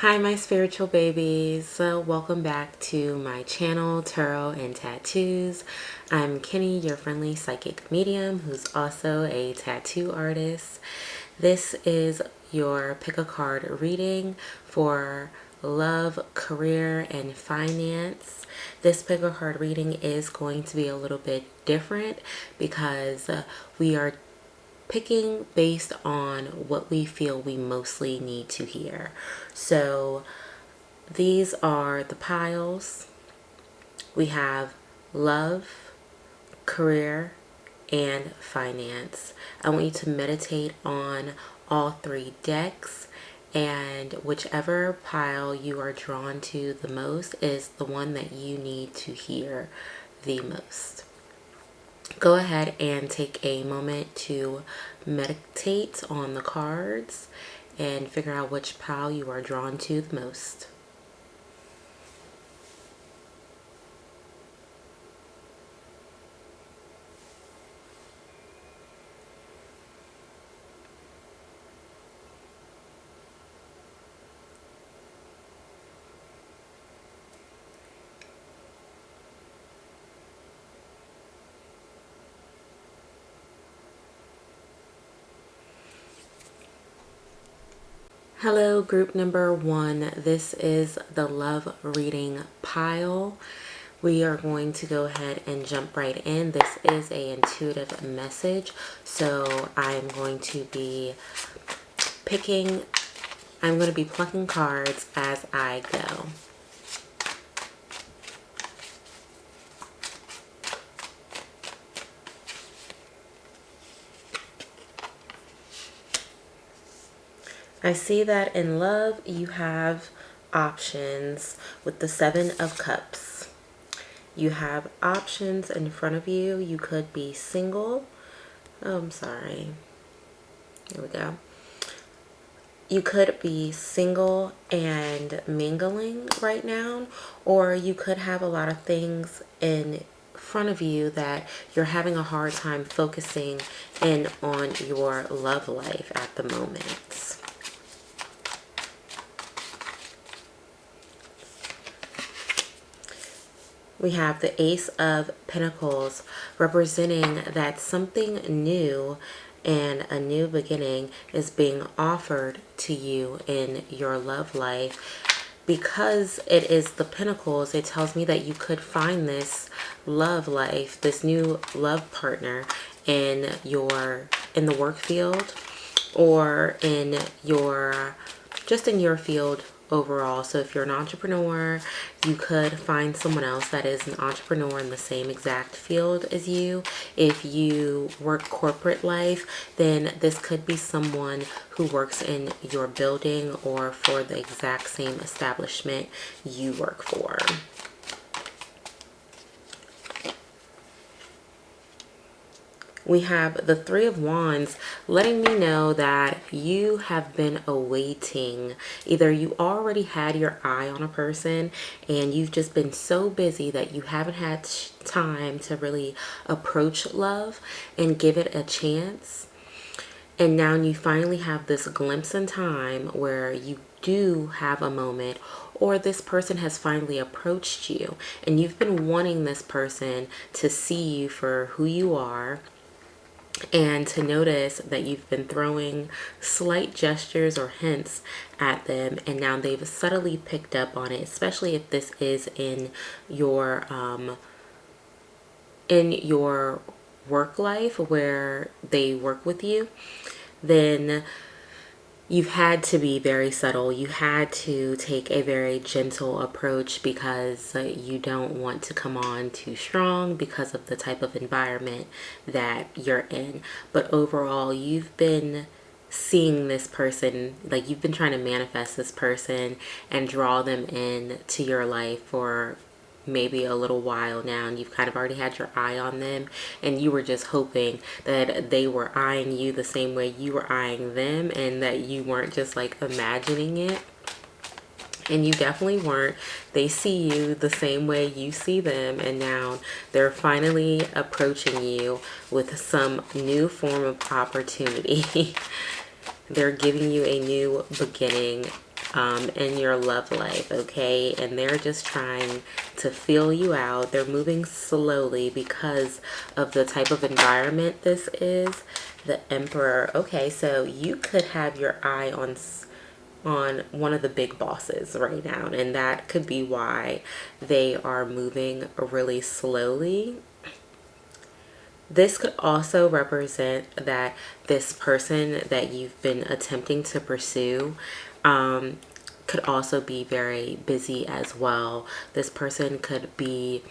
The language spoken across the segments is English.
Hi, my spiritual babies. Welcome back to my channel, Tarot and Tattoos. I'm Kenny, your friendly psychic medium, who's also a tattoo artist. This is your pick a card reading for love, career, and finance. This pick a card reading is going to be a little bit different because we are picking based on what we feel we mostly need to hear. So these are the piles. We have love, career, and finance. I want you to meditate on all three decks, and whichever pile you are drawn to the most is the one that you need to hear the most. Go ahead and take a moment to meditate on the cards and figure out which pile you are drawn to the most. Hello, group number one. This is the love reading pile. We are going to go ahead and jump right in. This is an intuitive message, so I'm going to be plucking cards as I go. I see that in love you have options with the Seven of Cups. You have options in front of you. You could be single. Oh, I'm sorry. Here we go. You could be single and mingling right now, or you could have a lot of things in front of you that you're having a hard time focusing in on your love life at the moment. We have the Ace of Pentacles representing that something new and a new beginning is being offered to you in your love life. Because it is the Pentacles, it tells me that you could find this love life, this new love partner in the work field, or in your field overall. So if you're an entrepreneur, you could find someone else that is an entrepreneur in the same exact field as you. If you work corporate life, then this could be someone who works in your building or for the exact same establishment you work for. We have the Three of Wands letting me know that you have been awaiting. Either you already had your eye on a person and you've just been so busy that you haven't had time to really approach love and give it a chance. And now you finally have this glimpse in time where you do have a moment, or this person has finally approached you and you've been wanting this person to see you for who you are, and to notice that you've been throwing slight gestures or hints at them, and now they've subtly picked up on it, especially if this is in your work life where they work with you. Then you've had to be very subtle. You had to take a very gentle approach because you don't want to come on too strong because of the type of environment that you're in. But overall, you've been seeing this person, like you've been trying to manifest this person and draw them in to your life for maybe a little while now, and you've kind of already had your eye on them, and you were just hoping that they were eyeing you the same way you were eyeing them, and that you weren't just like imagining it. And you definitely weren't. They see you the same way you see them, and now they're finally approaching you with some new form of opportunity. They're giving you a new beginning. in your love life, okay? And they're just trying to feel you out. They're moving slowly because of the type of environment this is. The Emperor. Okay, so you could have your eye on one of the big bosses right now, and that could be why they are moving really slowly. This could also represent that this person that you've been attempting to pursue could also be very busy as well. This person could be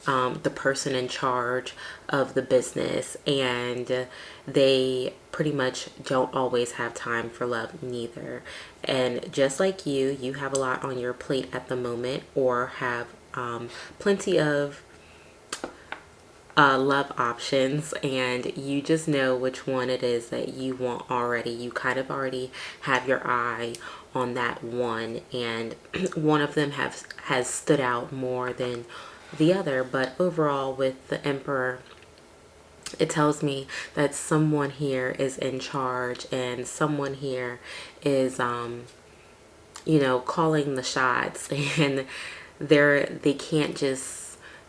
the person in charge of the business, and they pretty much don't always have time for love neither. And just like you have a lot on your plate at the moment, or have plenty of love options, and you just know which one it is that you want already. You kind of already have your eye on that one, and one of them has stood out more than the other. But overall, with the Emperor, it tells me that someone here is in charge, and someone here is calling the shots, and they can't just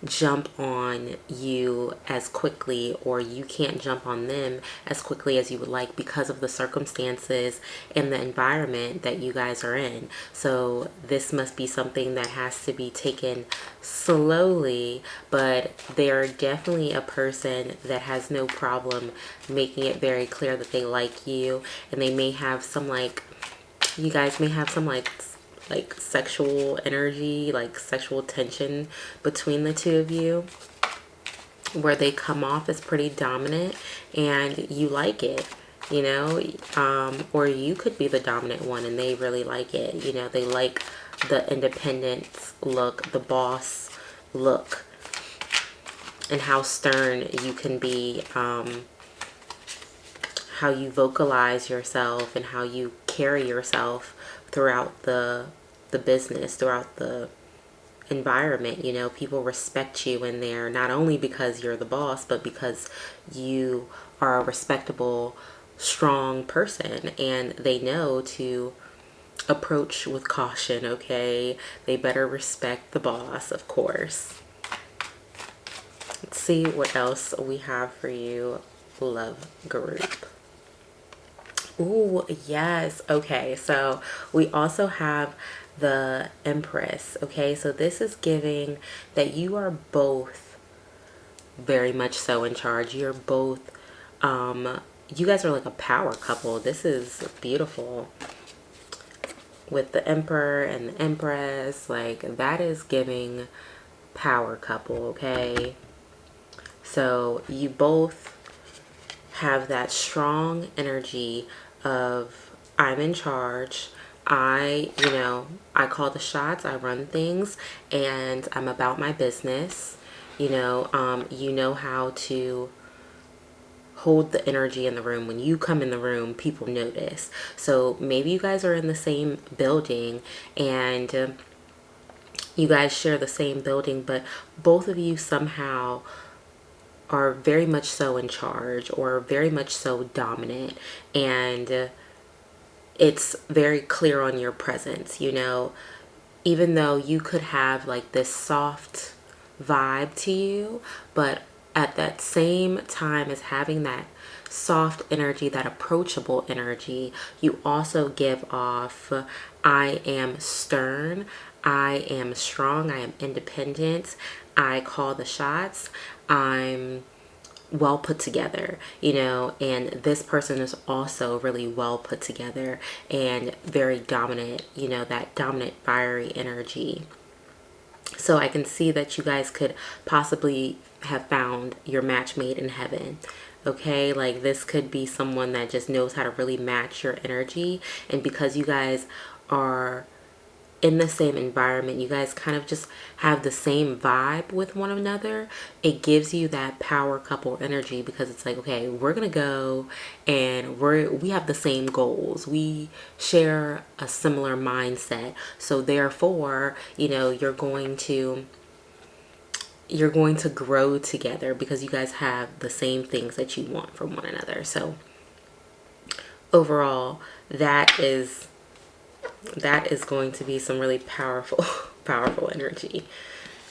jump on you as quickly, or you can't jump on them as quickly as you would like, because of the circumstances and the environment that you guys are in. So this must be something that has to be taken slowly, but they're definitely a person that has no problem making it very clear that they like you, and they may have some you guys may have some sexual energy, like sexual tension between the two of you, where they come off as pretty dominant and you like it, or you could be the dominant one and they really like it. They like the independence look, the boss look, and how stern you can be, how you vocalize yourself and how you carry yourself throughout the business, throughout the environment. People respect you in there, not only because you're the boss, but because you are a respectable, strong person, and they know to approach with caution, okay? They better respect the boss, of course. Let's see what else we have for you, love group. Ooh, yes. Okay, so we also have the Empress. Okay, so this is giving that you are both very much so in charge. You're both, you guys are like a power couple. This is beautiful. With the Emperor and the Empress, like that is giving power couple, okay? So you both have that strong energy of I'm in charge. I call the shots, I run things, and I'm about my business. You know how to hold the energy in the room. When you come in the room, people notice. So maybe you guys are in the same building, and you guys share the same building, but both of you somehow are very much so in charge, or very much so dominant, and it's very clear on your presence. Even though you could have like this soft vibe to you, but at that same time as having that soft energy, that approachable energy, you also give off I am stern, I am strong, I am independent, I call the shots, I'm well put together, and this person is also really well put together and very dominant, that dominant fiery energy. So I can see that you guys could possibly have found your match made in heaven. Okay, like this could be someone that just knows how to really match your energy, and because you guys are in the same environment, you guys kind of just have the same vibe with one another. It gives you that power couple energy, because it's like, okay, we're gonna go and we have the same goals, we share a similar mindset, so therefore you're going to grow together because you guys have the same things that you want from one another. So overall, that is that is going to be some really powerful, powerful energy.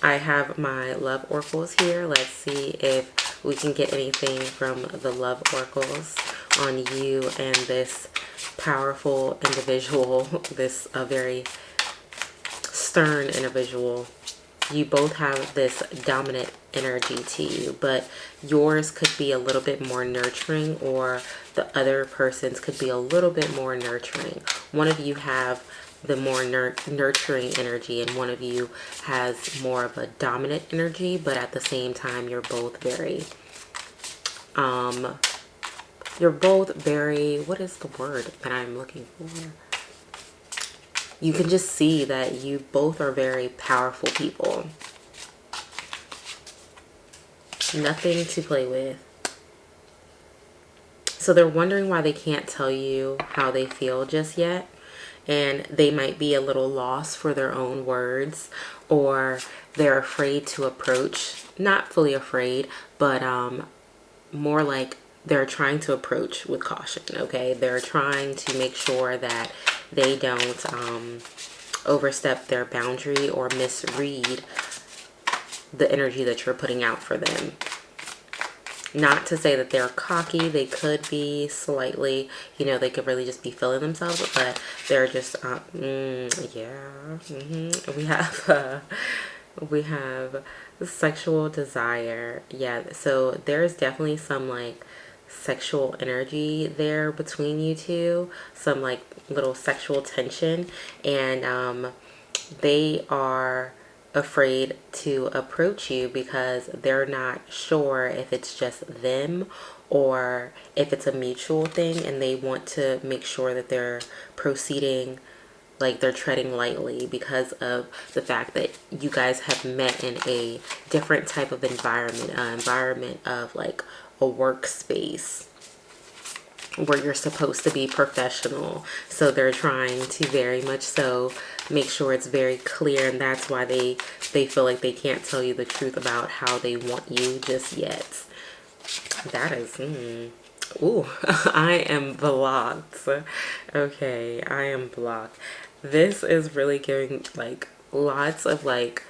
I have my love oracles here. Let's see if we can get anything from the love oracles on you and this powerful individual, this very stern individual. You both have this dominant energy to you, but yours could be a little bit more nurturing, or the other person's could be a little bit more nurturing. One of you have the more nurturing energy, and one of you has more of a dominant energy, but at the same time you're both very what is the word that I'm looking for? You can just see that you both are very powerful people. Nothing to play with. So they're wondering why they can't tell you how they feel just yet. And they might be a little lost for their own words, or they're afraid to approach. Not fully afraid, but more like they're trying to approach with caution, okay? They're trying to make sure that they don't overstep their boundary or misread the energy that you're putting out for them. Not to say that they're cocky. They could be slightly, you know, they could really just be feeling themselves, but they're just, we have sexual desire. Yeah, so there's definitely some like sexual energy there between you two, some like little sexual tension, and they are afraid to approach you because they're not sure if it's just them or if it's a mutual thing, and they want to make sure that they're proceeding, like they're treading lightly, because of the fact that you guys have met in a different type of environment, an environment of like a workspace where you're supposed to be professional. So they're trying to very much so make sure it's very clear, and that's why they feel like they can't tell you the truth about how they want you just yet. That is ooh, I am blocked. Okay, I am blocked. This is really giving like lots of like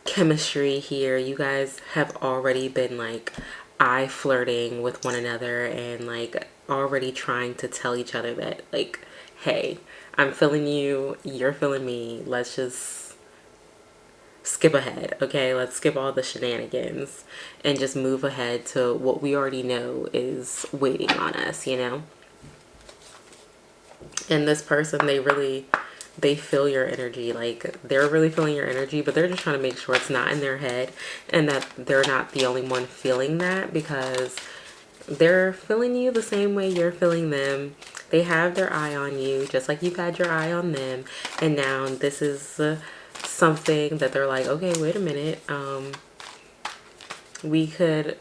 chemistry here. You guys have already been like eye flirting with one another, and like already trying to tell each other that like, hey, I'm feeling you, you're feeling me, let's just skip ahead, okay? Let's skip all the shenanigans and just move ahead to what we already know is waiting on us, you know? And this person, they feel your energy. Like, they're really feeling your energy, but they're just trying to make sure it's not in their head, and that they're not the only one feeling that, because they're feeling you the same way you're feeling them. They have their eye on you just like you've had your eye on them, and now this is something that they're like, okay, wait a minute, we could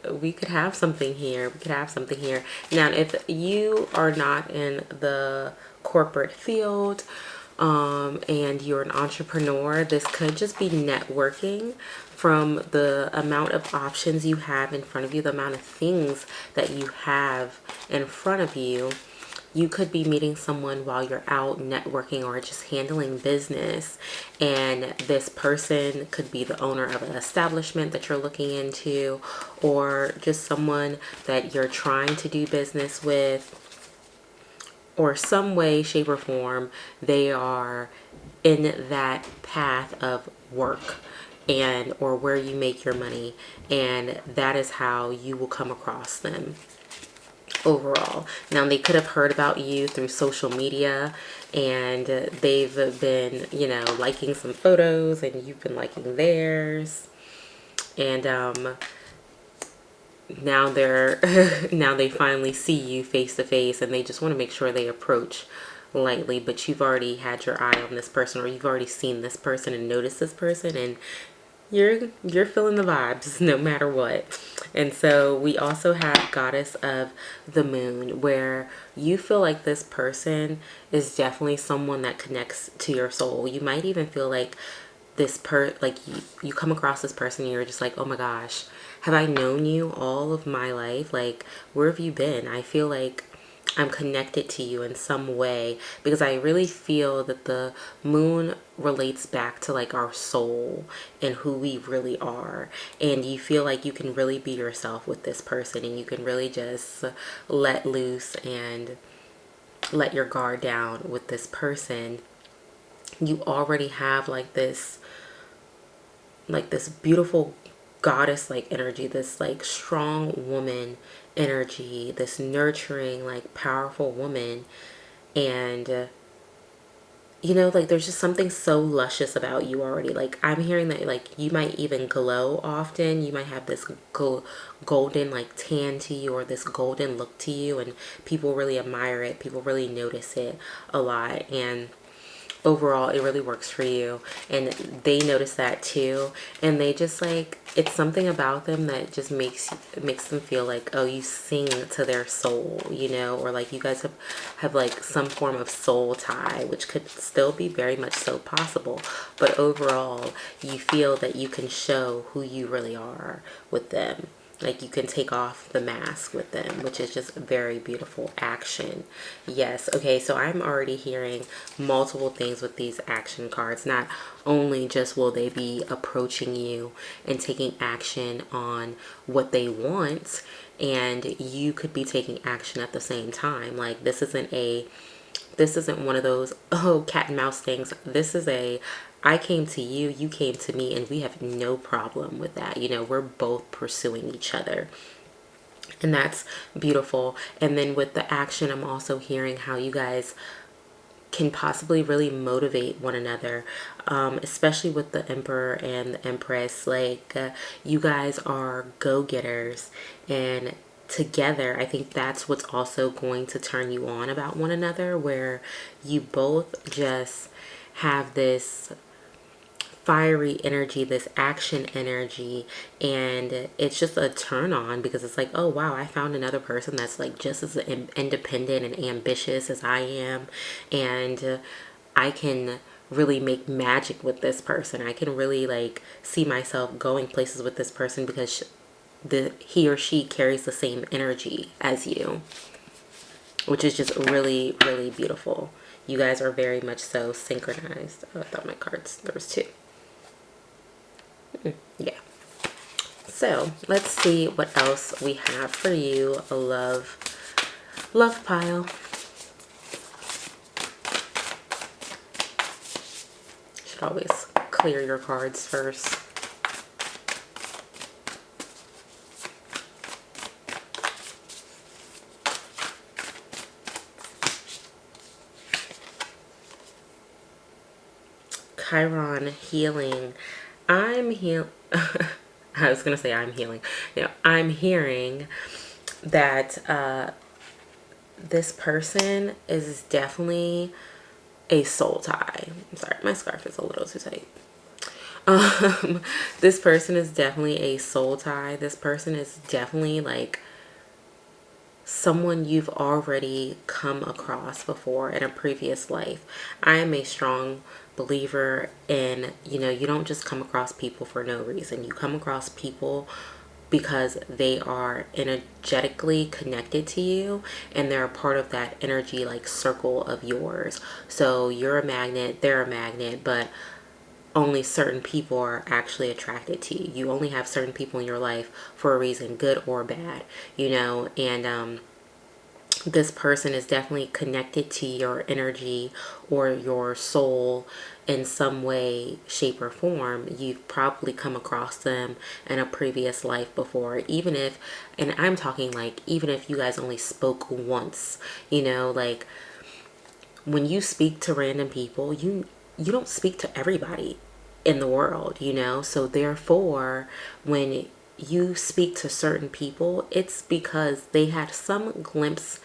have something here. We could have something here. Now, if you are not in the corporate field, and you're an entrepreneur, this could just be networking. From the amount of options you have in front of you, the amount of things that you have in front of you, you could be meeting someone while you're out networking or just handling business. And this person could be the owner of an establishment that you're looking into, or just someone that you're trying to do business with, or some way, shape, or form, they are in that path of work and or where you make your money, and that is how you will come across them overall. Now, they could have heard about you through social media, and they've been, you know, liking some photos, and you've been liking theirs, and now they're now they finally see you face to face, and they just want to make sure they approach lightly, but you've already had your eye on this person, or you've already seen this person and noticed this person, and you're feeling the vibes no matter what. And so we also have Goddess of the Moon, where you feel like this person is definitely someone that connects to your soul. You might even feel like you come across this person and you're just like, oh my gosh, have I known you all of my life? Like, where have you been? I feel like I'm connected to you in some way, because I really feel that the moon relates back to like our soul and who we really are. And you feel like you can really be yourself with this person, and you can really just let loose and let your guard down with this person. You already have like this beautiful goddess like energy, this like strong woman energy, this nurturing like powerful woman. And you know, like there's just something so luscious about you already. Like I'm hearing that like you might even glow often. You might have this golden like tan to you, or this golden look to you, and people really admire it. People really notice it a lot. And overall it really works for you, and they notice that too. And they just like, it's something about them that just makes them feel like, oh, you sing to their soul, you know, or like you guys have like some form of soul tie, which could still be very much so possible. But overall you feel that you can show who you really are with them. Like you can take off the mask with them, which is just very beautiful action. Yes. Okay. So I'm already hearing multiple things with these action cards. Not only just will they be approaching you and taking action on what they want, and you could be taking action at the same time. Like this isn't one of those, oh, cat and mouse things. This is a, I came to you, you came to me, and we have no problem with that. You know, we're both pursuing each other. And that's beautiful. And then with the action, I'm also hearing how you guys can possibly really motivate one another, especially with the Emperor and the Empress. Like you guys are go-getters, and together I think that's what's also going to turn you on about one another, where you both just have this fiery energy, this action energy, and it's just a turn on, because it's like, oh wow, I found another person that's like just as independent and ambitious as I am, and I can really make magic with this person. I can really like see myself going places with this person, because he or she carries the same energy as you, which is just really, really beautiful. You guys are very much so synchronized. Oh, I thought my cards, there was two. Yeah. So let's see what else we have for you. A love pile. Should always clear your cards first. Chiron, healing. I'm I was gonna say I'm healing. You know, I'm hearing that this person is definitely a soul tie. I'm sorry, my scarf is a little too tight. This person is definitely a soul tie. This person is definitely like someone you've already come across before in a previous life. I am a strong believer in, you know, you don't just come across people for no reason. You come across people because they are energetically connected to you, and they're a part of that energy like circle of yours. So you're a magnet, they're a magnet, but only certain people are actually attracted to you. You only have certain people in your life for a reason, good or bad, you know. And this person is definitely connected to your energy or your soul in some way, shape, or form. You've probably come across them in a previous life before, even if, and I'm talking like, even if you guys only spoke once, you know, like when you speak to random people, you don't speak to everybody in the world, you know. So therefore, when you speak to certain people, it's because they had some glimpse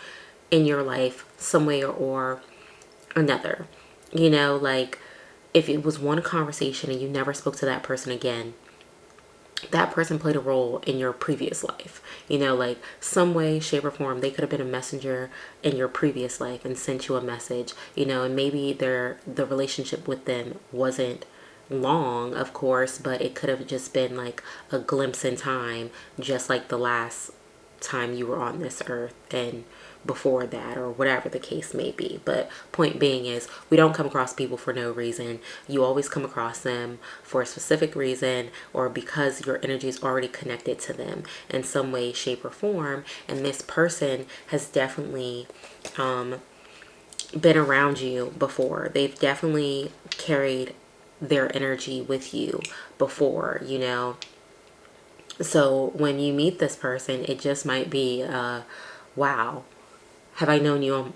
in your life some way or another, you know. Like if it was one conversation and you never spoke to that person again, that person played a role in your previous life, you know, like some way, shape, or form. They could have been a messenger in your previous life and sent you a message, you know. And maybe the relationship with them wasn't long, of course, but it could have just been like a glimpse in time, just like the last time you were on this earth and before that, or whatever the case may be. But point being is, we don't come across people for no reason. You always come across them for a specific reason, or because your energy is already connected to them in some way, shape, or form. And this person has definitely been around you before. They've definitely carried their energy with you before, you know. So when you meet this person, it just might be, wow, have I known you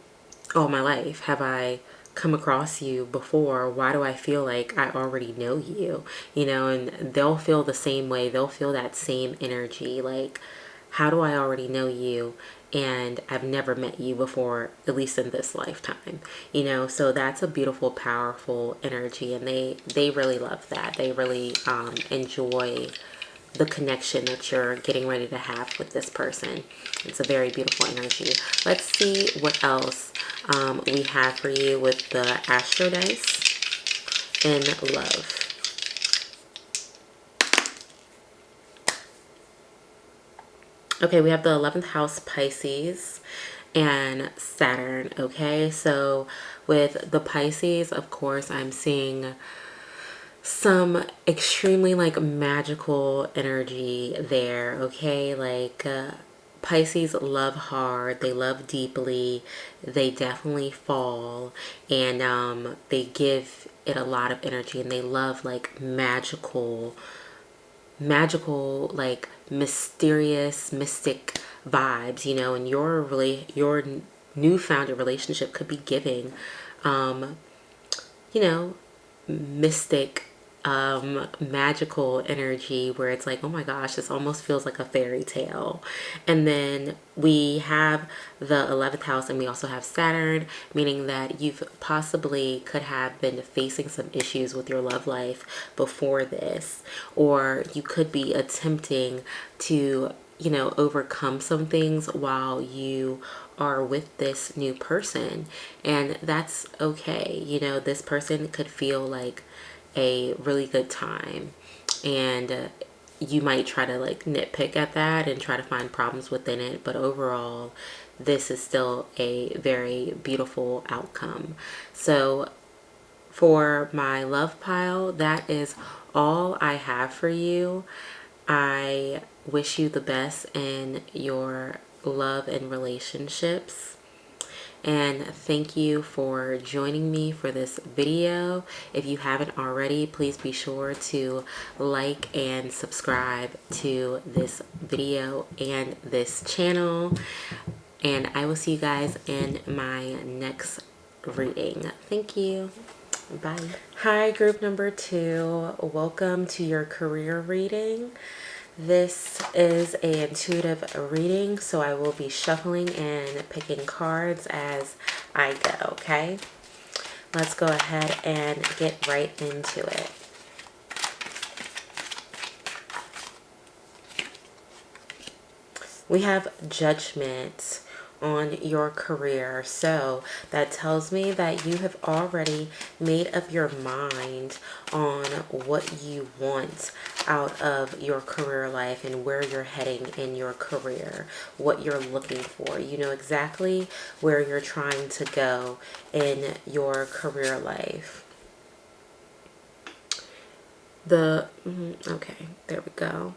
all my life? Have I come across you before? Why do I feel like I already know you? You know, and they'll feel the same way. They'll feel that same energy. Like, how do I already know you? And I've never met you before, at least in this lifetime. You know, so that's a beautiful, powerful energy. And they really love that. They really enjoy the connection that you're getting ready to have with this person. It's a very beautiful energy. Let's see what else we have for you with the Astro Dice in love. Okay, we have the 11th house, Pisces, and Saturn. Okay, so with the Pisces, of course, I'm seeing some extremely like magical energy there. Okay, like Pisces love hard, they love deeply, they definitely fall, and they give it a lot of energy, and they love like magical, like mysterious, mystic vibes, you know. And your newfound relationship could be giving you know, mystic, magical energy, where it's like, oh my gosh, this almost feels like a fairy tale. And then we have the 11th house, and we also have Saturn, meaning that you've possibly could have been facing some issues with your love life before this, or you could be attempting to, you know, overcome some things while you are with this new person. And that's okay. You know, this person could feel like a really good time, and you might try to like nitpick at that and try to find problems within it, but overall this is still a very beautiful outcome. So for my love pile, that is all I have for you. I wish you the best in your love and relationships. And thank you for joining me for this video. If you haven't already, please be sure to like and subscribe to this video and this channel. And I will see you guys in my next reading. Thank you. Bye. Hi, group number 2. Welcome to your career reading. This is an intuitive reading, so I will be shuffling and picking cards as I go, okay? Let's go ahead and get right into it. We have Judgment on your career. So that tells me that you have already made up your mind on what you want out of your career life and where you're heading in your career, what you're looking for. You know exactly where you're trying to go in your career life. Okay, there we go.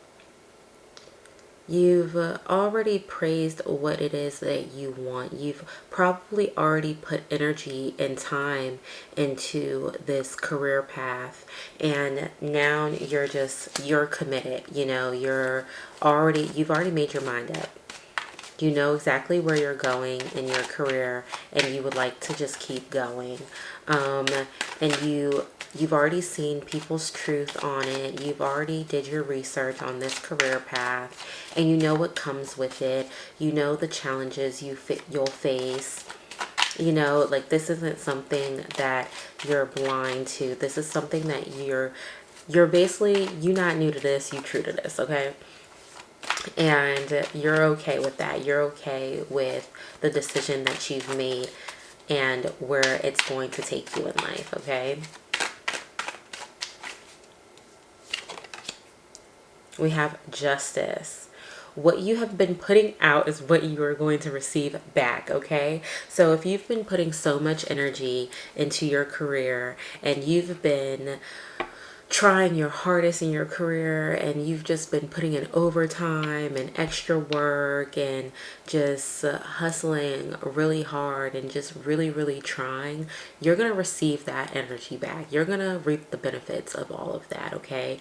You've already praised what it is that you want. You've probably already put energy and time into this career path, and now you're committed. You know, you've already made your mind up. You know exactly where you're going in your career, and you would like to just keep going. And you've already seen people's truth on it. You've already did your research on this career path, and you know what comes with it. You know the challenges you'll face. You know, like, this isn't something that you're blind to. This is something that you're basically, you're not new to this, you true to this, okay? And you're okay with that. You're okay with the decision that you've made and where it's going to take you in life, okay? We have Justice. what you have been putting out is what you are going to receive back, okay? So if you've been putting so much energy into your career and you've been trying your hardest in your career and you've just been putting in overtime and extra work and just hustling really hard and just really trying, you're going to receive that energy back. You're going to reap the benefits of all of that, okay?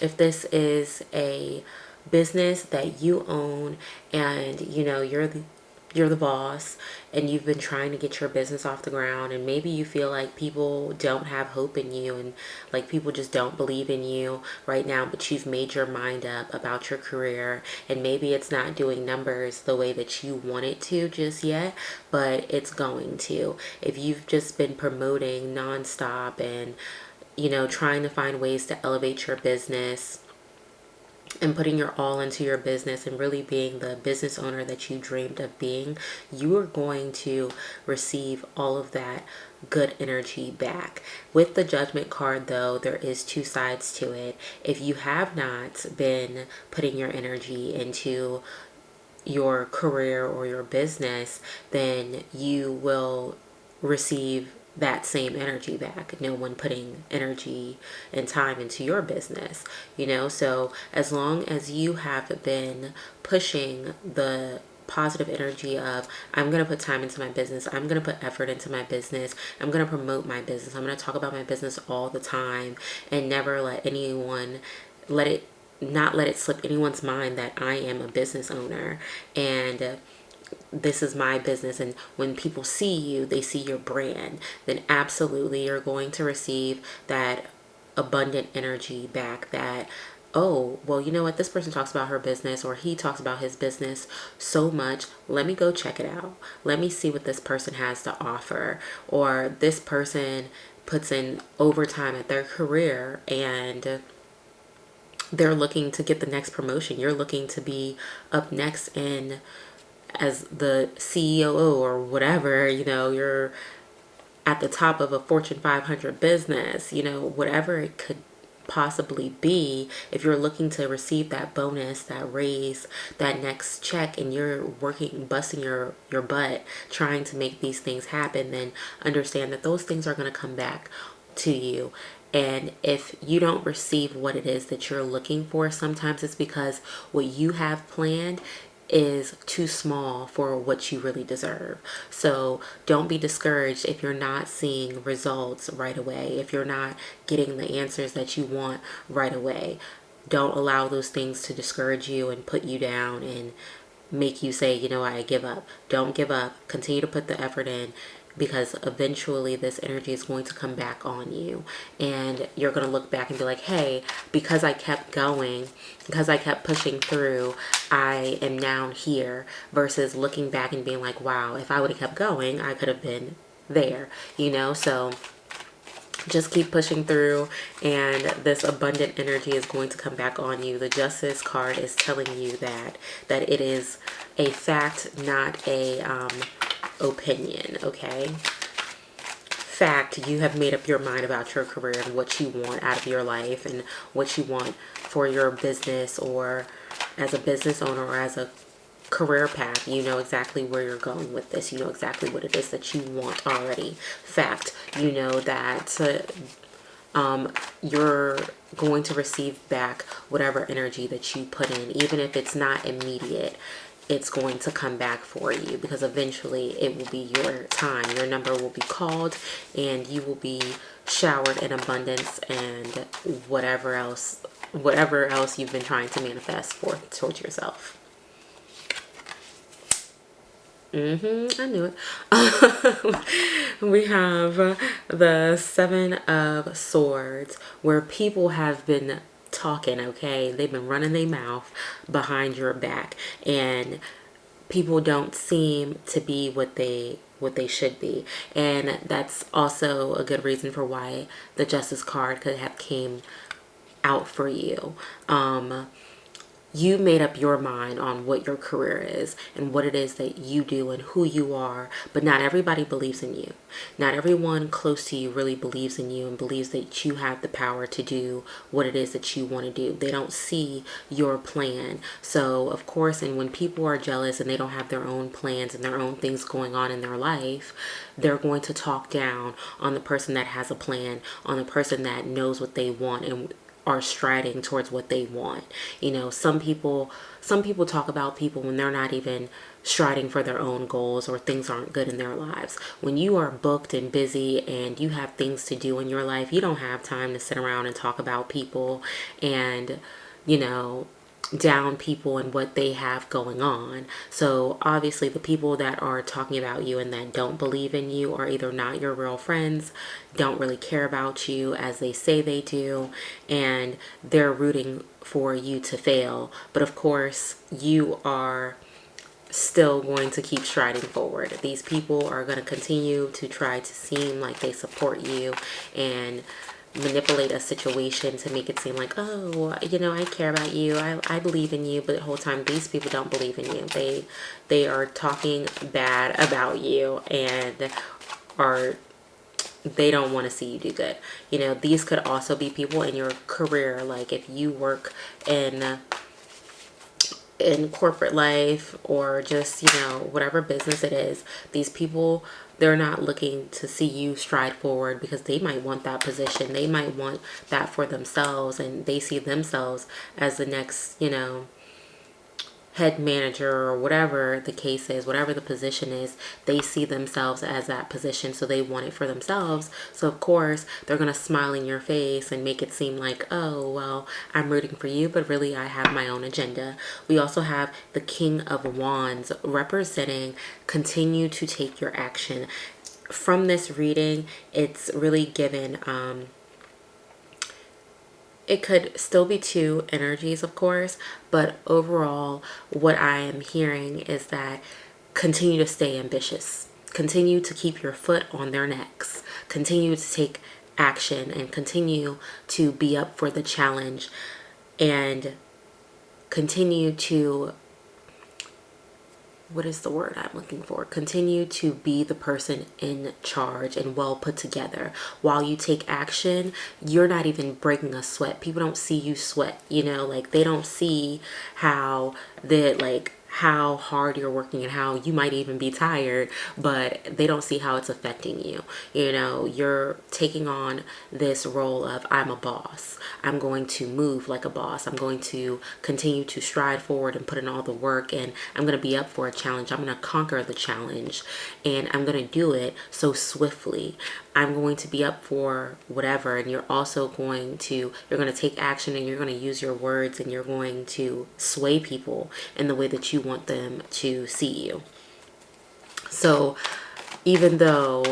If this is a business that you own and you know you're the boss and you've been trying to get your business off the ground, and maybe you feel like people don't have hope in you and like people just don't believe in you right now, but you've made your mind up about your career and maybe it's not doing numbers the way that you want it to just yet, but it's going to. If you've just been promoting nonstop and trying to find ways to elevate your business and putting your all into your business and really being the business owner that you dreamed of being, you are going to receive all of that good energy back. With the Judgment card, though, there is two sides to it. If you have not been putting your energy into your career or your business, then you will receive that same energy back. No one putting energy and time into your business, so as long as you have been pushing the positive energy of, I'm going to put time into my business, I'm going to put effort into my business, I'm going to promote my business, I'm going to talk about my business all the time and never let anyone not let it slip anyone's mind that I am a business owner and this is my business, and when people see you, they see your brand, then absolutely you're going to receive that abundant energy back. That, oh, well, you know what, this person talks about her business or he talks about his business so much, let me go check it out, let me see what this person has to offer. Or this person puts in overtime at their career and they're looking to get the next promotion. You're looking to be up next in as the CEO or whatever, you're at the top of a Fortune 500 business, whatever it could possibly be. If you're looking to receive that bonus, that raise, that next check, and you're working, busting your butt trying to make these things happen, then understand that those things are going to come back to you. And if you don't receive what it is that you're looking for, sometimes it's because what you have planned is too small for what you really deserve. So don't be discouraged if you're not seeing results right away, if you're not getting the answers that you want right away. Don't allow those things to discourage you and put you down and make you say, I give up. Don't give up. Continue to put the effort in, because eventually this energy is going to come back on you and you're going to look back and be like, hey, because I kept going, because I kept pushing through, I am now here, versus looking back and being like, wow, if I would have kept going, I could have been there, so just keep pushing through and this abundant energy is going to come back on you. The Justice card is telling you that it is a fact, not a opinion, okay? Fact, you have made up your mind about your career and what you want out of your life and what you want for your business, or as a business owner or as a career path. You know exactly where you're going with this. You know exactly what it is that you want already. Fact, you know that you're going to receive back whatever energy that you put in, even if it's not immediate. It's going to come back for you, because eventually it will be your time. Your number will be called and you will be showered in abundance and whatever else you've been trying to manifest for towards yourself. I knew it. We have the Seven of Swords, where people have been talking, okay? They've been running their mouth behind your back, and people don't seem to be what they should be. And that's also a good reason for why the Justice card could have came out for you. you made up your mind on what your career is and what it is that you do and who you are, but not everybody believes in you. Not everyone close to you really believes in you and believes that you have the power to do what it is that you want to do. They don't see your plan. So, of course, and when people are jealous and they don't have their own plans and their own things going on in their life, they're going to talk down on the person that has a plan, on the person that knows what they want and are striding towards what they want. You know, some people talk about people when they're not even striding for their own goals or things aren't good in their lives. When you are booked and busy and you have things to do in your life, you don't have time to sit around and talk about people and, you know, down people and what they have going on. So obviously the people that are talking about you and that don't believe in you are either not your real friends, don't really care about you as they say they do, and they're rooting for you to fail. But of course, you are still going to keep striding forward. These people are going to continue to try to seem like they support you and manipulate a situation to make it seem like, oh, you know, I care about you, I believe in you, but the whole time these people don't believe in you. They are talking bad about you and are they don't want to see you do good. You know, these could also be people in your career, like if you work in corporate life or just, you know, whatever business it is, these people, they're not looking to see you stride forward because they might want that position. They might want that for themselves and they see themselves as the next, you know, head manager or whatever the case is, whatever the position is, they see themselves as that position, so they want it for themselves. So of course they're gonna smile in your face and make it seem like, oh well, I'm rooting for you, but really I have my own agenda. We also have the King of Wands representing continue to take your action. From this reading, it's really given it could still be two energies, of course, but overall, what I am hearing is that continue to stay ambitious. Continue to keep your foot on their necks. Continue to take action and continue to be up for the challenge and continue to, what is the word I'm looking for? Continue to be the person in charge and well put together. While you take action, you're not even breaking a sweat. People don't see you sweat, you know, like they don't see how how hard you're working and how you might even be tired, but they don't see how it's affecting you. You know, you're taking on this role of I'm a boss. I'm going to move like a boss. I'm going to continue to stride forward and put in all the work, and I'm going to be up for a challenge. I'm going to conquer the challenge and I'm going to do it so swiftly. I'm going to be up for whatever, and you're also going to take action and you're going to use your words and you're going to sway people in the way that you want them to see you. So even though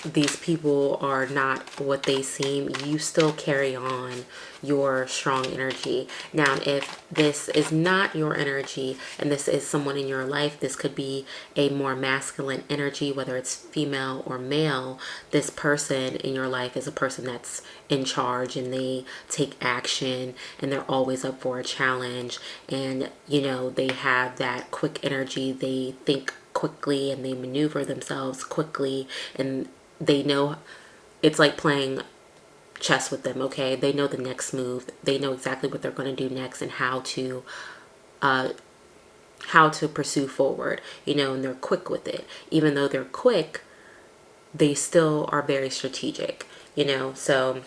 these people are not what they seem, you still carry on your strong energy. Now, if this is not your energy and this is someone in your life, this could be a more masculine energy, whether it's female or male. This person in your life is a person that's in charge and they take action and they're always up for a challenge, and you know, they have that quick energy. They think quickly and they maneuver themselves quickly, and they know, it's like playing chess with them, okay? They know the next move. They know exactly what they're going to do next and how to pursue forward, you know, and they're quick with it. Even though they're quick, they still are very strategic, you know, so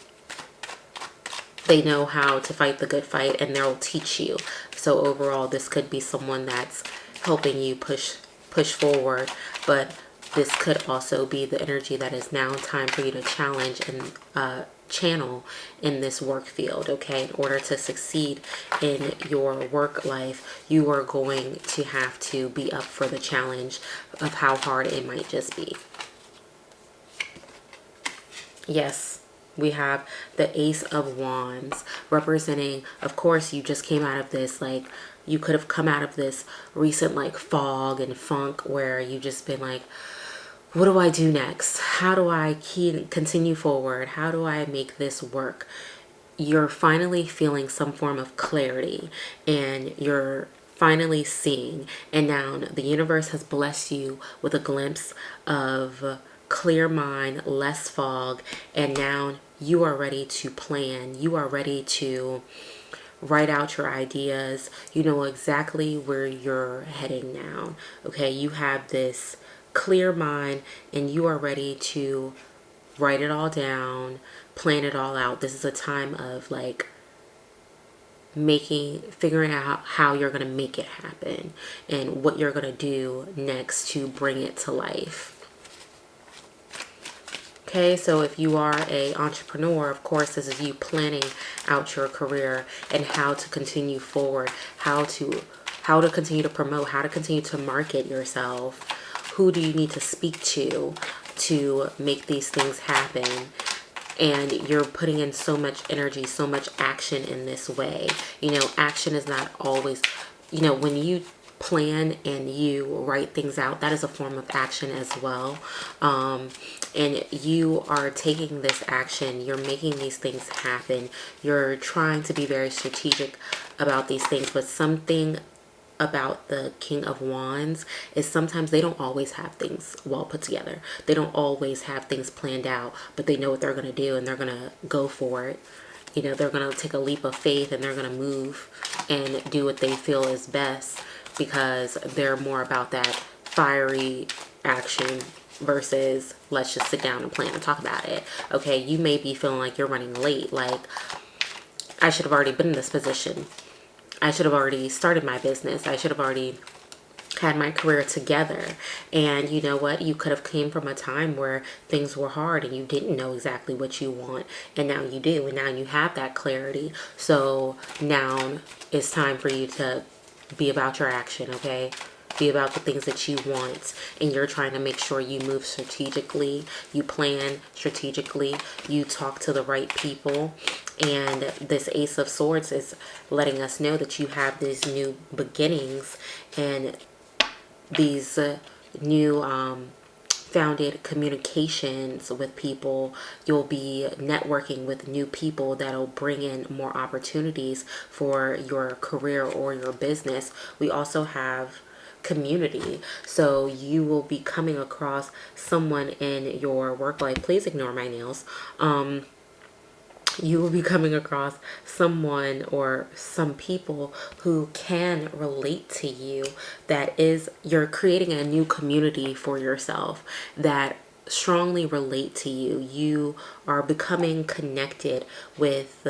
they know how to fight the good fight and they'll teach you. So overall, this could be someone that's helping you push forward, but this could also be the energy that is now time for you to challenge and channel in this work field, okay? In order to succeed in your work life, you are going to have to be up for the challenge of how hard it might just be. Yes, we have the Ace of Wands representing, of course, you just came out of this, like, you could have come out of this recent like fog and funk where you just been like, what do I do next? How do I continue forward? How do I make this work? you're finally feeling some form of clarity, and you're finally seeing, and now the universe has blessed you with a glimpse of clear mind, less fog, and now you are ready to plan. You are ready to write out your ideas. You know exactly where you're heading now. Okay, you have this clear mind and you are ready to write it all down, plan it all out. This is a time of like figuring out how you're going to make it happen and what you're going to do next to bring it to life. Okay, so if you are a entrepreneur, of course, this is you planning out your career and how to continue forward, how to continue to promote, how to continue to market yourself. Who do you need to speak to make these things happen? And you're putting in so much energy, so much action in this way. You know, action is not always, you know, when you plan and you write things out, that is a form of action as well. And you are taking this action, you're making these things happen, you're trying to be very strategic about these things. But something about the King of Wands is sometimes they don't always have things well put together. They don't always have things planned out, but they know what they're going to do and they're going to go for it. You know, they're going to take a leap of faith and they're going to move and do what they feel is best, because they're more about that fiery action versus let's just sit down and plan and talk about it. Okay, you may be feeling like you're running late, like I should have already been in this position. I should have already started my business. I should have already had my career together. And you know what? You could have came from a time where things were hard and you didn't know exactly what you want. And now you do. And now you have that clarity. So now it's time for you to be about your action, okay? Be about the things that you want, and you're trying to make sure you move strategically, you plan strategically, you talk to the right people. And this Ace of Swords is letting us know that you have these new beginnings and these new founded communications with people. You'll be networking with new people that'll bring in more opportunities for your career or your business. We also have community, so you will be coming across someone in your work life. Please ignore my nails. You will be coming across someone or some people who can relate to you. That is, you're creating a new community for yourself that strongly relate to you. You are becoming connected with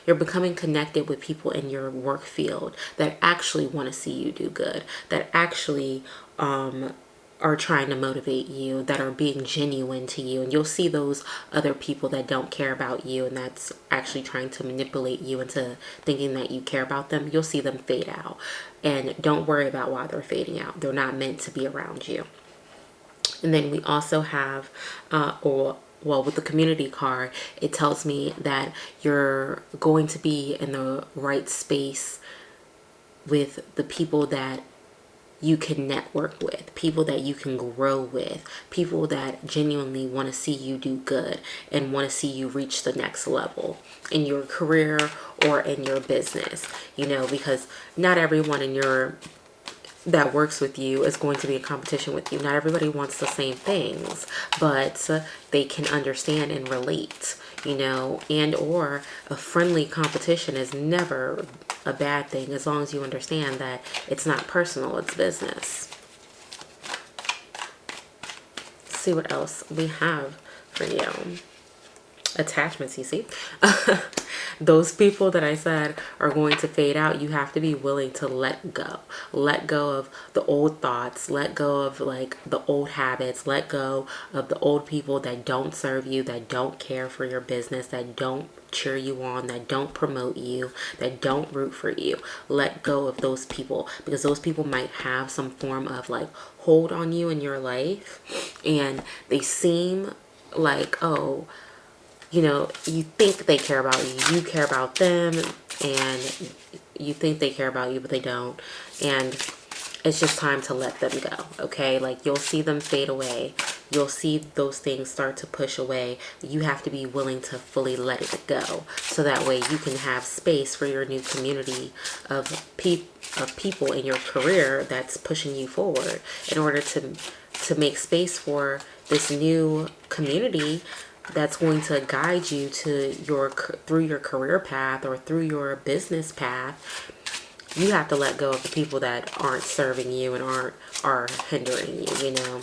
you're becoming connected with people in your work field that actually want to see you do good, that actually are trying to motivate you, that are being genuine to you. And you'll see those other people that don't care about you and that's actually trying to manipulate you into thinking that you care about them. You'll see them fade out. And don't worry about why they're fading out. They're not meant to be around you. And then we also have, with the community card, it tells me that you're going to be in the right space with the people that you can network with, people that you can grow with, people that genuinely want to see you do good and want to see you reach the next level in your career or in your business. You know, because not everyone in your that works with you is going to be in competition with you. Not everybody wants the same things, but they can understand and relate, you know, and or a friendly competition is never a bad thing as long as you understand that it's not personal, it's business. Let's see what else we have for you. Attachments, you see. Those people that I said are going to fade out, you have to be willing to let go. Let go of the old thoughts, let go of like the old habits, let go of the old people that don't serve you, that don't care for your business, that don't cheer you on, that don't promote you, that don't root for you. Let go of those people, because those people might have some form of like hold on you in your life, and they seem like, oh, you know, you think they care about you, you care about them, and you think they care about you, but they don't. And it's just time to let them go. Okay, like you'll see them fade away, you'll see those things start to push away. You have to be willing to fully let it go, so that way you can have space for your new community of people in your career that's pushing you forward. In order to make space for this new community that's going to guide you to through your career path or through your business path, you have to let go of the people that aren't serving you and are hindering you, you know.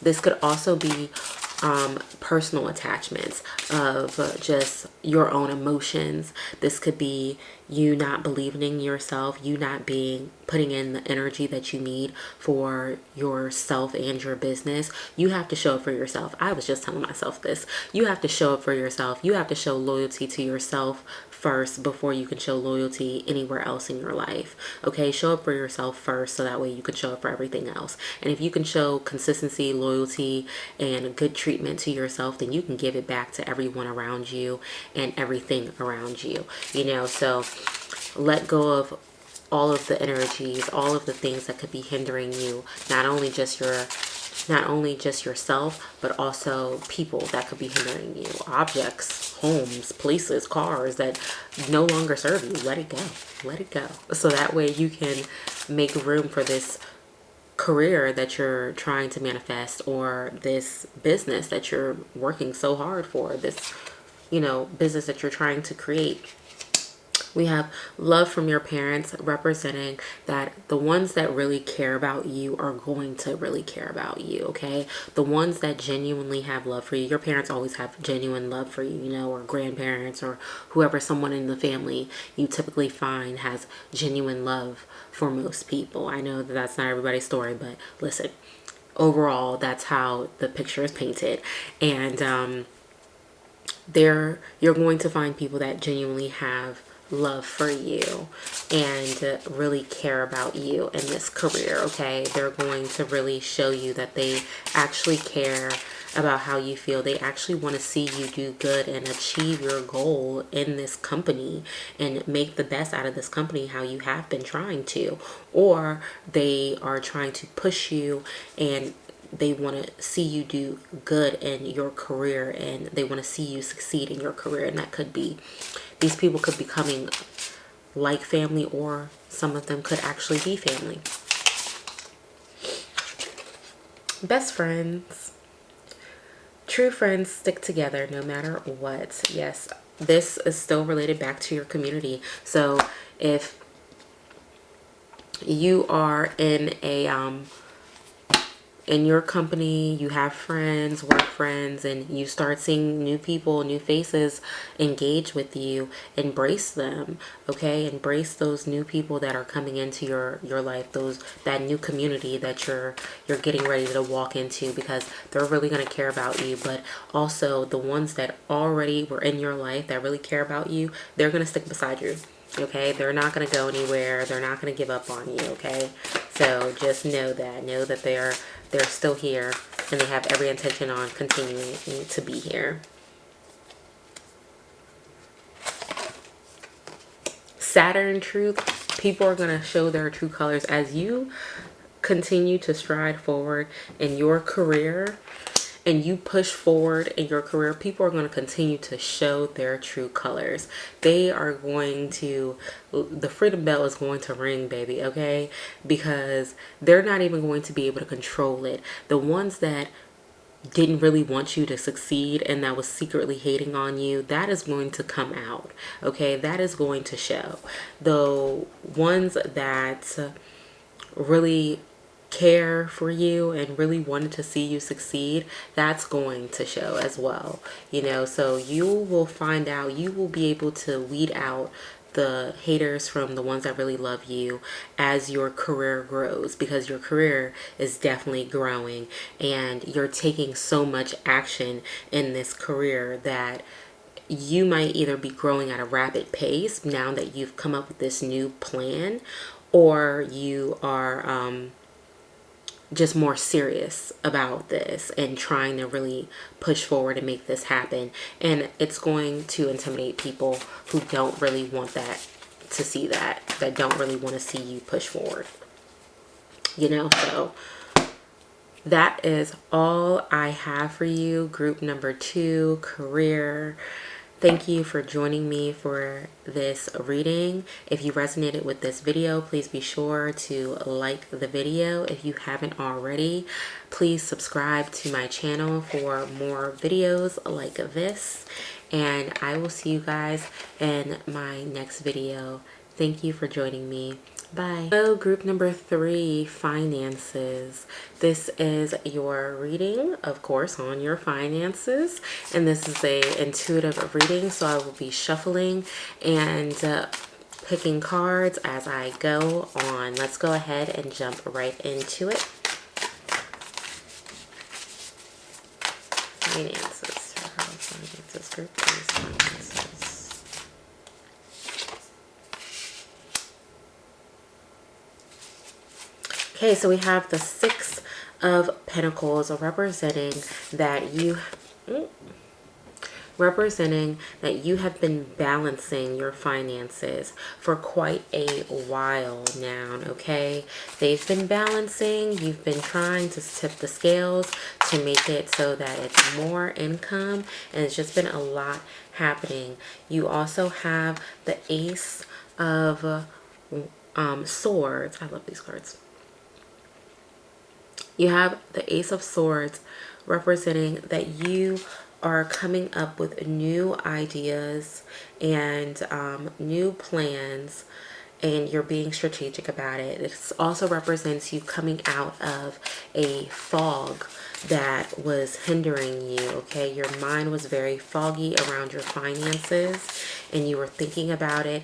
This could also be personal attachments of just your own emotions. This could be you not believing in yourself, you not putting in the energy that you need for yourself and your business. You have to show up for yourself. I was just telling myself this. You have to show up for yourself. You have to show loyalty to yourself first before you can show loyalty anywhere else in your life. Okay, show up for yourself first, so that way you can show up for everything else. And if you can show consistency, loyalty, and good treatment to yourself, then you can give it back to everyone around you and everything around you, you know. So let go of all of the energies, all of the things that could be hindering you, not only just yourself, but also people that could be hindering you, objects, homes, places, cars that no longer serve you. Let it go. Let it go. So that way you can make room for this career that you're trying to manifest, or this business that you're working so hard for, this, you know, business that you're trying to create. We have love from your parents, representing that the ones that really care about you are going to really care about you, okay? The ones that genuinely have love for you. Your parents always have genuine love for you, you know, or grandparents or whoever, someone in the family you typically find has genuine love for most people. I know that that's not everybody's story, but listen, overall, that's how the picture is painted. And you're going to find people that genuinely have love for you and really care about you in this career, okay? They're going to really show you that they actually care about how you feel. They actually want to see you do good and achieve your goal in this company and make the best out of this company, how you have been trying to. Or they are trying to push you, and they want to see you do good in your career, and they want to see you succeed in your career. And that could be, these people could be coming like family, or some of them could actually be family. Best friends. True friends stick together no matter what. Yes, this is still related back to your community. So if you are in your company, you have friends, work friends, and you start seeing new people, new faces engage with you, embrace them, okay? Embrace those new people that are coming into your life, that new community that you're getting ready to walk into, because they're really going to care about you. But also the ones that already were in your life that really care about you, they're going to stick beside you. Okay, they're not going to go anywhere. They're not going to give up on you, okay? So just know that they're still here, and they have every intention on continuing to be here. Saturn truth. People are going to show their true colors as you continue to stride forward in your career and you push forward in your career. People are going to continue to show their true colors. They are going to, the freedom bell is going to ring, baby, okay? Because they're not even going to be able to control it. The ones that didn't really want you to succeed and that was secretly hating on you, that is going to come out, okay? That is going to show. The ones that really care for you and really wanted to see you succeed, that's going to show as well, you know. So you will find out, you will be able to weed out the haters from the ones that really love you as your career grows, because your career is definitely growing and you're taking so much action in this career that you might either be growing at a rapid pace now that you've come up with this new plan, or you are just more serious about this and trying to really push forward and make this happen. And it's going to intimidate people who don't really want that, to see that don't really want to see you push forward. So that is all I have for you. Group number 2, career. Thank you for joining me for this reading. If you resonated with this video, please be sure to like the video. If you haven't already, please subscribe to my channel for more videos like this. And I will see you guys in my next video. Thank you for joining me. Bye. So group number 3, finances. This is your reading, of course, on your finances. And this is a intuitive reading, so I will be shuffling and picking cards as I go on. Let's go ahead and jump right into it. Finances. Finances, group 3's finances. Okay, so we have the 6 of Pentacles representing that you have been balancing your finances for quite a while now, okay? They've been balancing. You've been trying to tip the scales to make it so that it's more income, and it's just been a lot happening. You also have the Ace of Swords. I love these cards. You have the Ace of Swords representing that you are coming up with new ideas and new plans, and you're being strategic about it. It also represents you coming out of a fog that was hindering you, okay? Your mind was very foggy around your finances, and you were thinking about it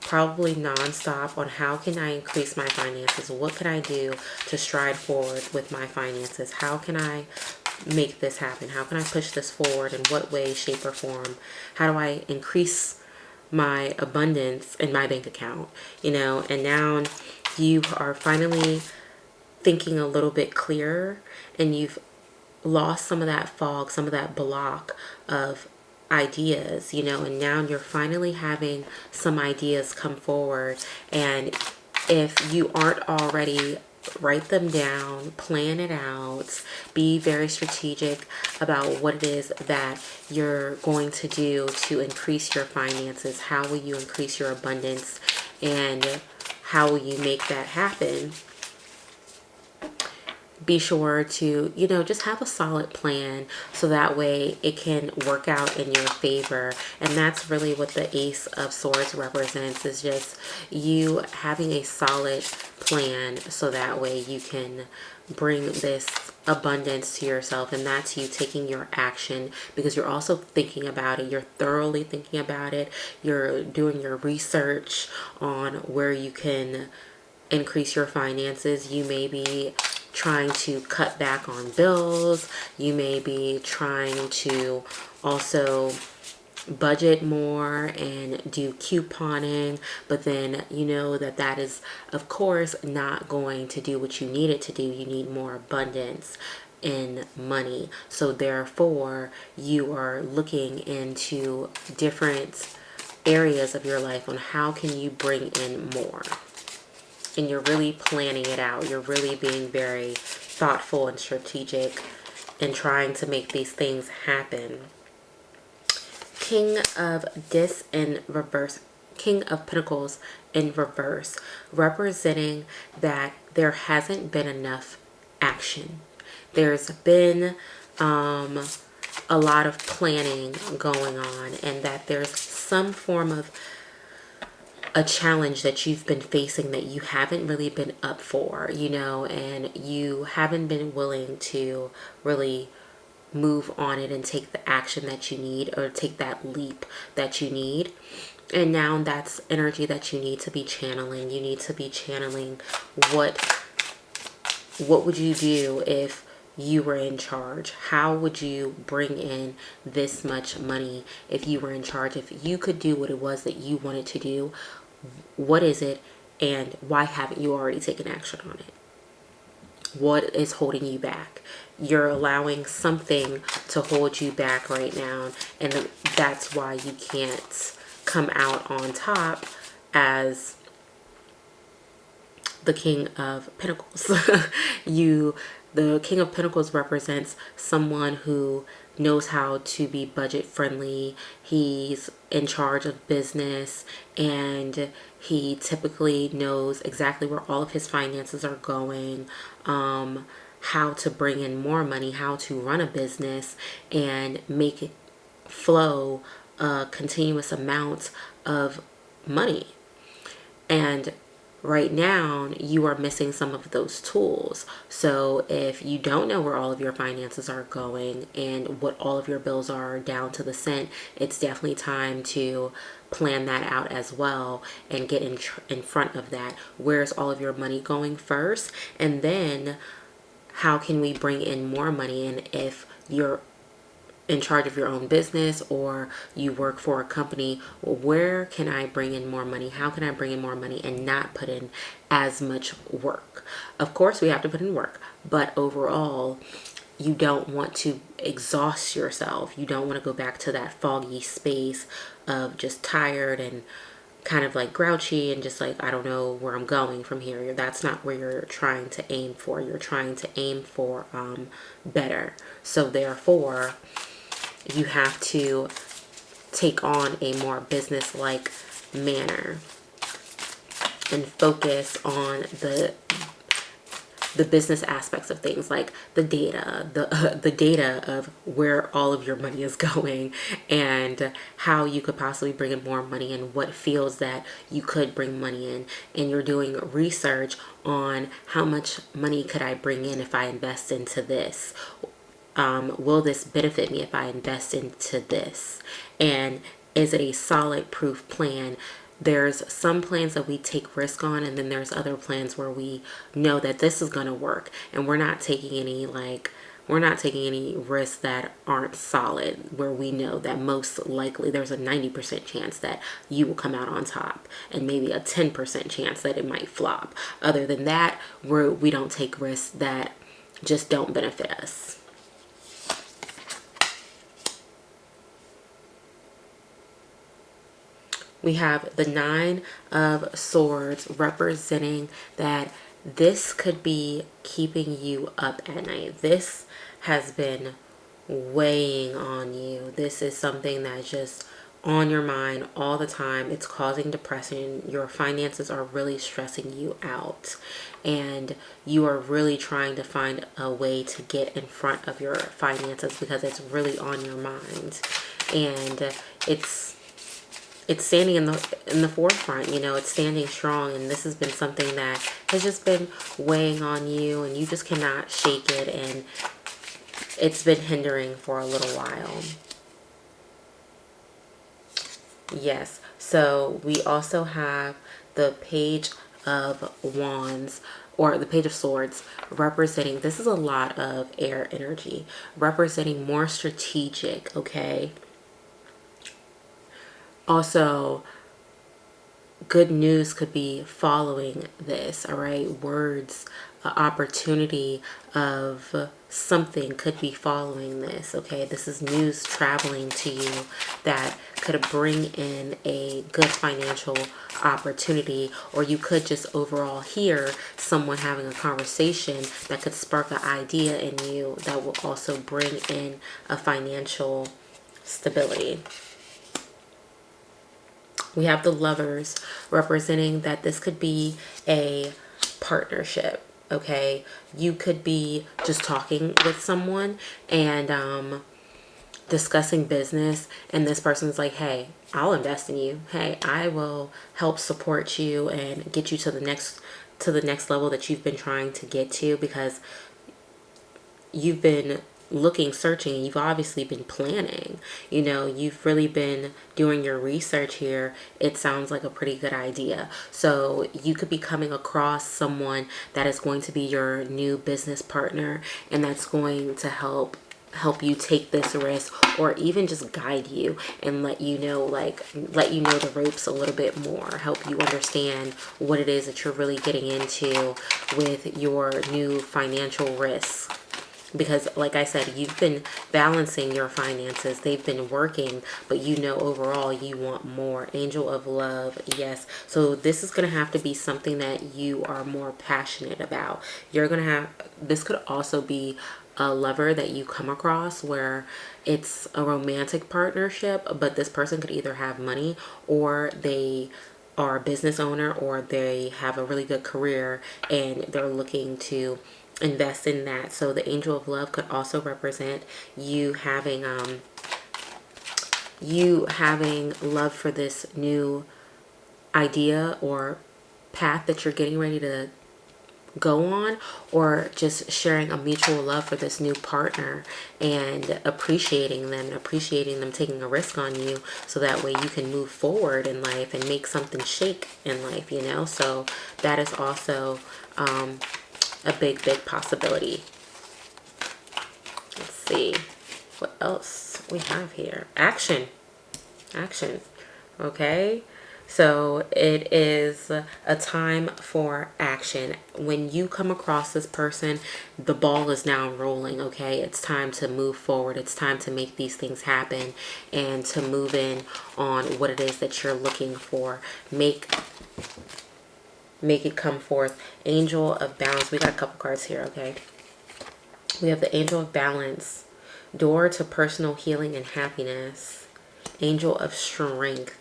probably nonstop on how can I increase my finances? What can I do to stride forward with my finances? How can I make this happen? How can I push this forward? In what way, shape, or form? How do I increase my abundance in my bank account? And now you are finally thinking a little bit clearer, and you've lost some of that fog, some of that block of ideas, and now you're finally having some ideas come forward. And if you aren't already, write them down, plan it out, be very strategic about what it is that you're going to do to increase your finances. How will you increase your abundance, and how will you make that happen? Be sure to, just have a solid plan so that way it can work out in your favor. And that's really what the Ace of Swords represents, is just you having a solid plan so that way you can bring this abundance to yourself. And that's you taking your action, because you're also thinking about it. You're thoroughly thinking about it. You're doing your research on where you can increase your finances. You may be trying to cut back on bills. You may be trying to also budget more and do couponing, but then you know that is, of course, not going to do what you need it to do. You need more abundance in money. So therefore, you are looking into different areas of your life on how can you bring in more. And you're really planning it out. You're really being very thoughtful and strategic and trying to make these things happen. King of Pentacles in reverse, representing that there hasn't been enough action. There's been a lot of planning going on, and that there's some form of a challenge that you've been facing that you haven't really been up for, and you haven't been willing to really move on it and take the action that you need, or take that leap that you need. And now that's energy that you need to be channeling. You need to be channeling what would you do if you were in charge? How would you bring in this much money if you were in charge? If you could do what it was that you wanted to do, what is it, and why haven't you already taken action on it? What is holding you back? You're allowing something to hold you back right now, and that's why you can't come out on top as the King of Pentacles. The King of Pentacles represents someone who knows how to be budget friendly. He's in charge of business, and he typically knows exactly where all of his finances are going, how to bring in more money, how to run a business and make it flow a continuous amount of money. And right now, you are missing some of those tools. So if you don't know where all of your finances are going and what all of your bills are down to the cent, it's definitely time to plan that out as well and get in front of that. Where's all of your money going first? And then how can we bring in more money? And if you're in charge of your own business or you work for a company, well, where can I bring in more money? How can I bring in more money and not put in as much work? Of course, we have to put in work, but overall, you don't want to exhaust yourself. You don't want to go back to that foggy space of just tired and kind of like grouchy and just like, I don't know where I'm going from here. That's not where you're trying to aim for. You're trying to aim for better. So therefore, you have to take on a more business-like manner and focus on the business aspects of things, like the data, the data of where all of your money is going and how you could possibly bring in more money and what fields that you could bring money in. And you're doing research on how much money could I bring in if I invest into this. Will this benefit me if I invest into this? And is it a solid proof plan? There's some plans that we take risk on, and then there's other plans where we know that this is going to work, and we're not taking any risks that aren't solid, where we know that most likely there's a 90% chance that you will come out on top and maybe a 10% chance that it might flop. Other than that, we don't take risks that just don't benefit us. We have the Nine of Swords representing that this could be keeping you up at night. This has been weighing on you. This is something that's just on your mind all the time. It's causing depression. Your finances are really stressing you out. And you are really trying to find a way to get in front of your finances because it's really on your mind. And it's standing in the forefront, it's standing strong, and this has been something that has just been weighing on you, and you just cannot shake it, and it's been hindering for a little while. Yes, so we also have the Page of Wands, or the Page of Swords, representing, this is a lot of air energy, representing more strategic, okay? Also, good news could be following this, all right? Words, opportunity of something could be following this, okay? This is news traveling to you that could bring in a good financial opportunity, or you could just overall hear someone having a conversation that could spark an idea in you that will also bring in a financial stability. We have the Lovers representing that this could be a partnership, okay? You could be just talking with someone and discussing business, and this person's like, hey, I'll invest in you. Hey, I will help support you and get you to the next level that you've been trying to get to, because you've been looking, searching, and you've obviously been planning. You've really been doing your research here. It sounds like a pretty good idea. So you could be coming across someone that is going to be your new business partner, and that's going to help you take this risk, or even just guide you and let you know the ropes a little bit more, help you understand what it is that you're really getting into with your new financial risks. because like I said, you've been balancing your finances, they've been working, but you know overall you want more. Angel of love, yes. So this is going to have to be something that you are more passionate about. You're going to have, this could also be a lover that you come across where it's a romantic partnership, but this person could either have money, or they are a business owner, or they have a really good career and they're looking to invest in that. So the angel of love could also represent you having love for this new idea or path that you're getting ready to go on, or just sharing a mutual love for this new partner and appreciating them taking a risk on you, so that way you can move forward in life and make something shake in life, you know. So that is also a big possibility. Let's see what else we have here. Action. Okay, so it is a time for action. When you come across this person, the ball is now rolling. Okay, it's time to move forward. It's time to make these things happen and to move in on what it is that you're looking for. Make it come forth. Angel of balance. We got a couple cards here. Okay, we have the angel of balance, door to personal healing and happiness, angel of strength.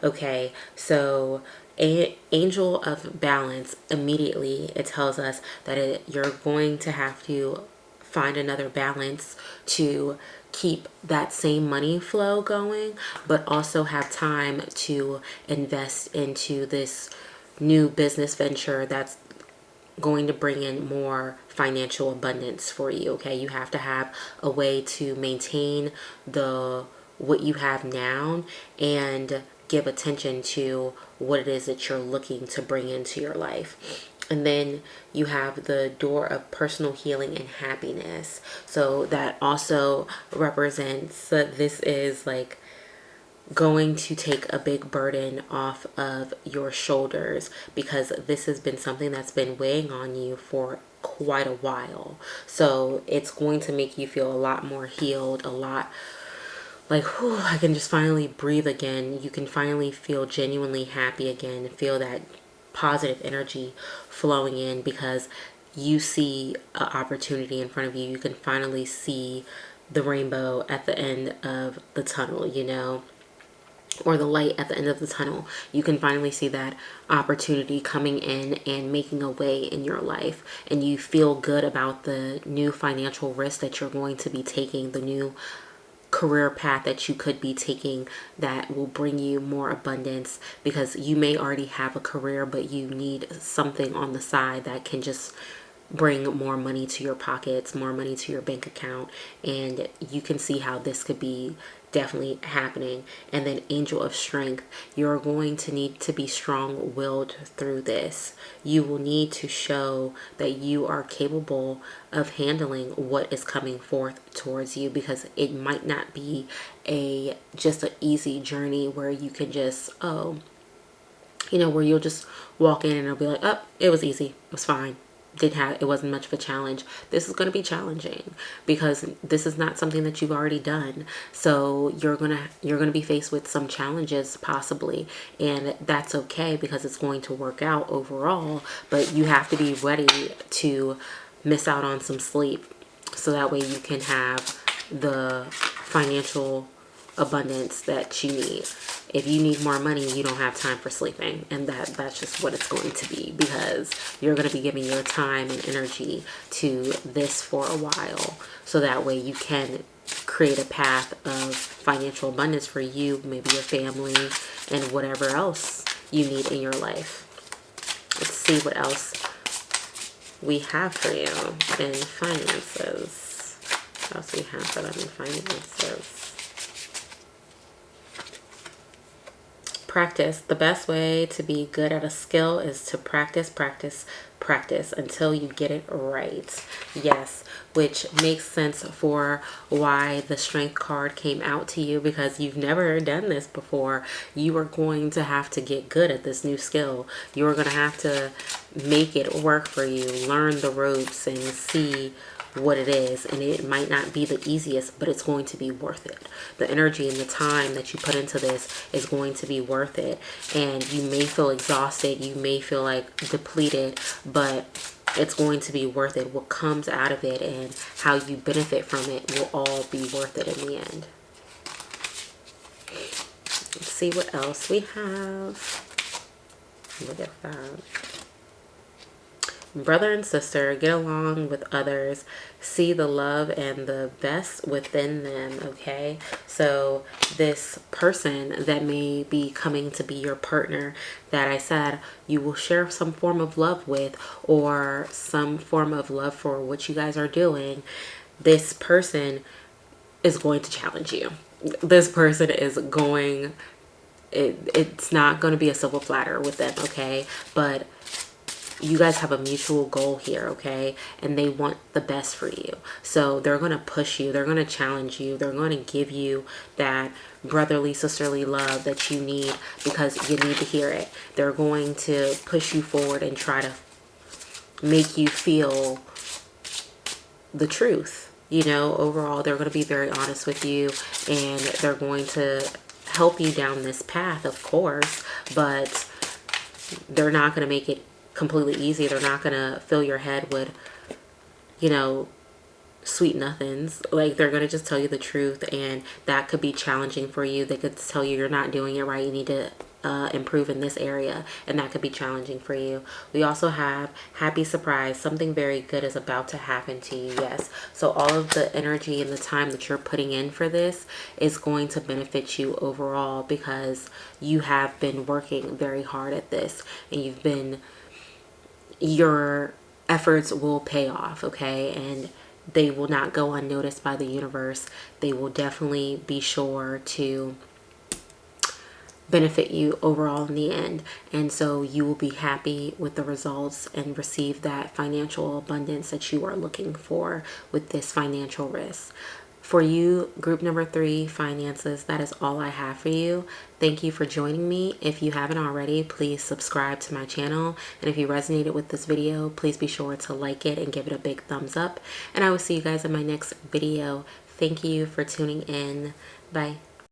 Okay, so angel of balance, immediately it tells us that you're going to have to find another balance to keep that same money flow going, but also have time to invest into this new business venture that's going to bring in more financial abundance for you. Okay, you have to have a way to maintain what you have now and give attention to what it is that you're looking to bring into your life. And then you have the door of personal healing and happiness. So that also represents that this is like going to take a big burden off of your shoulders, because this has been something that's been weighing on you for quite a while. So it's going to make you feel a lot more healed, a lot like, whew, I can just finally breathe again. You can finally feel genuinely happy again, feel that positive energy flowing in, because you see an opportunity in front of you. You can finally see the rainbow at the end of the tunnel, you know, or the light at the end of the tunnel. You can finally see that opportunity coming in and making a way in your life, and you feel good about the new financial risk that you're going to be taking, the new career path that you could be taking that will bring you more abundance, because you may already have a career, but you need something on the side that can just bring more money to your pockets, more money to your bank account, and you can see how this could be definitely happening. And then angel of strength, you're going to need to be strong-willed through this. You will need to show that you are capable of handling what is coming forth towards you, because it might not be just an easy journey where you can just where you'll just walk in and it'll be like, oh, it was easy, it was fine, it wasn't much of a challenge. This is going to be challenging, because this is not something that you've already done. So you're gonna be faced with some challenges possibly, and that's okay, because it's going to work out overall. But you have to be ready to miss out on some sleep, so that way you can have the financial abundance that you need. If you need more money, you don't have time for sleeping, and that's just what it's going to be, because you're going to be giving your time and energy to this for a while, so that way you can create a path of financial abundance for you, maybe your family, and whatever else you need in your life. Let's see what else we have for you in finances. What else we have for them in finances? Practice. The best way to be good at a skill is to practice until you get it right. Yes, which makes sense for why the strength card came out to you, because you've never done this before. You are going to have to get good at this new skill. You are going to have to make it work for you, learn the ropes, and see what it is, and it might not be the easiest, but it's going to be worth it. The energy and the time that you put into this is going to be worth it. And you may feel exhausted, you may feel like depleted, but it's going to be worth it. What comes out of it and how you benefit from it will all be worth it in the end. Let's see what else we have. Look at that. Brother and sister, get along with others, see the love and the best within them, okay? So this person that may be coming to be your partner that I said you will share some form of love with, or some form of love for what you guys are doing, this person is going to challenge you. This person is going, it's not going to be a silver platter with them, okay? But you guys have a mutual goal here, okay? And they want the best for you. So they're going to push you. They're going to challenge you. They're going to give you that brotherly, sisterly love that you need, because you need to hear it. They're going to push you forward and try to make you feel the truth. You know, overall, they're going to be very honest with you, and they're going to help you down this path, of course, but they're not going to make it completely easy. They're not gonna fill your head with, you know, sweet nothings. Like, they're gonna just tell you the truth, and that could be challenging for you. They could tell you you're not doing it right, you need to improve in this area, and that could be challenging for you. We also have happy surprise. Something very good is about to happen to you. Yes, so all of the energy and the time that you're putting in for this is going to benefit you overall, because you have been working very hard at this, and your efforts will pay off, okay? And they will not go unnoticed by the universe. They will definitely be sure to benefit you overall in the end. And so you will be happy with the results and receive that financial abundance that you are looking for with this financial risk. For you, group number 3, finances, that is all I have for you. Thank you for joining me. If you haven't already, please subscribe to my channel. And if you resonated with this video, please be sure to like it and give it a big thumbs up. And I will see you guys in my next video. Thank you for tuning in. Bye.